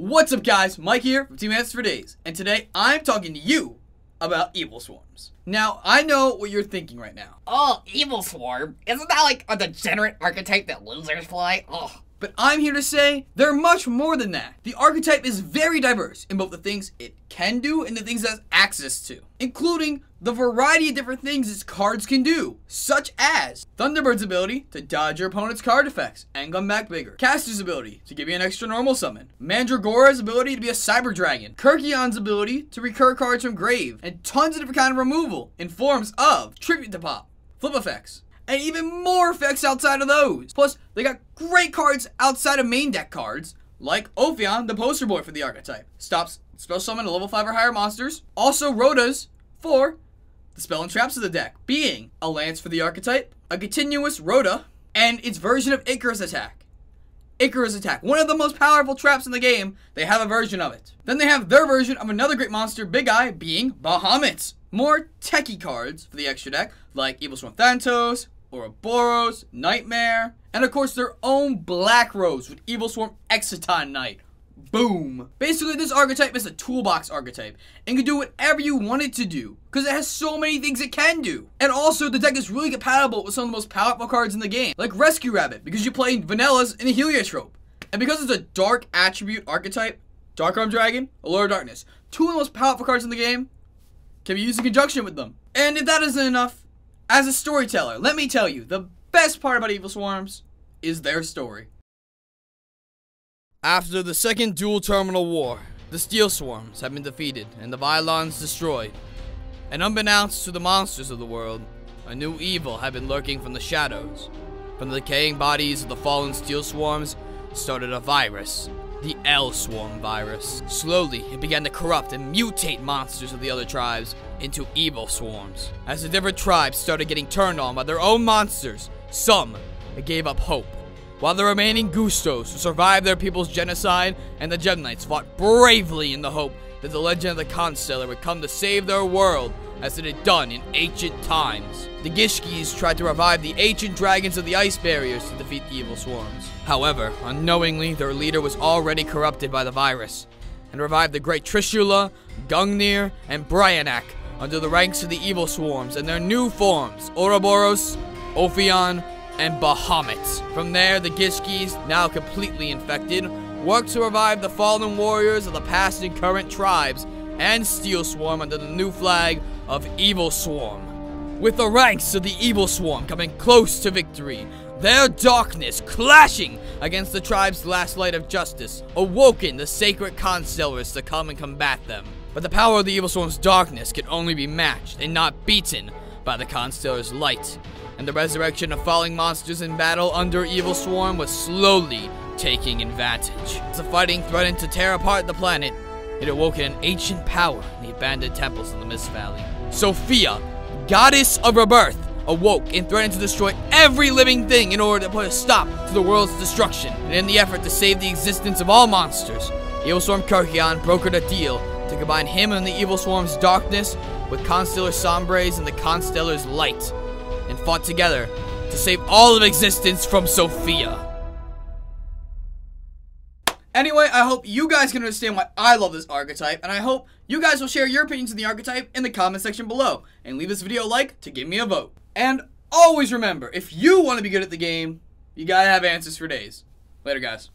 What's up guys, Mike here from Team Answers for Days, and today I'm talking to you about Evilswarms. Now, I know what you're thinking right now. Oh, Evilswarm? Isn't that like a degenerate archetype that losers play? Ugh. But I'm here to say they're much more than that. The archetype is very diverse in both the things it can do and the things it has access to, including the variety of different things its cards can do, such as Thunderbird's ability to dodge your opponent's card effects and come back bigger, Caster's ability to give you an extra normal summon, Mandragora's ability to be a cyber dragon, Kyrkion's ability to recur cards from grave, and tons of different kind of removal in forms of Tribute to Pop, Flip effects, and even more effects outside of those. Plus, they got great cards outside of main deck cards, like Ophion, the poster boy for the archetype. Stops spell summon to level 5 or higher monsters. Also Rhodas for the spell and traps of the deck, being a Lance for the archetype, a continuous Rhoda, and its version of Icarus Attack. Icarus Attack, one of the most powerful traps in the game, they have a version of it. Then they have their version of another great monster, Big Eye, being Bahamut. More techie cards for the extra deck, like Evilswarm Thanatos, Ouroboros, Nightmare, and of course their own Black Rose with Evilswarm Exciton Knight. Boom! Basically, this archetype is a toolbox archetype and can do whatever you want it to do because it has so many things it can do. And also, the deck is really compatible with some of the most powerful cards in the game, like Rescue Rabbit, because you play Vanillas in the Heliotrope. And because it's a dark attribute archetype, Dark Arm Dragon, Allure of Darkness, two of the most powerful cards in the game, can be used in conjunction with them. And if that isn't enough, as a storyteller, let me tell you, the best part about Evilswarms is their story. After the Second Dual Terminal War, the Steel Swarms have been defeated and the Vylons destroyed. And unbeknownst to the monsters of the world, a new evil had been lurking from the shadows. From the decaying bodies of the fallen Steel Swarms started a virus, the L-Swarm virus. Slowly, it began to corrupt and mutate monsters of the other tribes into evil swarms. As the different tribes started getting turned on by their own monsters, some gave up hope, while the remaining Gustos who survived their people's genocide and the Gem Knights fought bravely in the hope that the legend of the Constellar would come to save their world as it had done in ancient times. The Gishkis tried to revive the ancient dragons of the ice barriers to defeat the evil swarms. However, unknowingly, their leader was already corrupted by the virus, and revived the great Trishula, Gungnir, and Bryanak under the ranks of the evil swarms and their new forms, Ouroboros, Ophion, and Bahamut. From there, the Gishkis, now completely infected, worked to revive the fallen warriors of the past and current tribes and Steel Swarm under the new flag of Evilswarm. With the ranks of the Evilswarm coming close to victory, their darkness clashing against the tribe's last light of justice, awoken the sacred Constellars to come and combat them. But the power of the Evilswarm's darkness could only be matched and not beaten by the Constellar's light, and the resurrection of falling monsters in battle under Evilswarm was slowly taking advantage. As the fighting threatened to tear apart the planet, it awoke an ancient power in the abandoned temples of the Mist Valley. Sophia, goddess of rebirth, awoke and threatened to destroy every living thing in order to put a stop to the world's destruction. And in the effort to save the existence of all monsters, Evilswarm Kyrkion brokered a deal to combine him and the Evilswarm's darkness with Constellar Sombre's and the Constellar's light, and fought together to save all of existence from Sophia. Anyway, I hope you guys can understand why I love this archetype, and I hope you guys will share your opinions on the archetype in the comment section below, and leave this video a like to give me a vote. And always remember, if you want to be good at the game, you gotta have answers for days. Later, guys.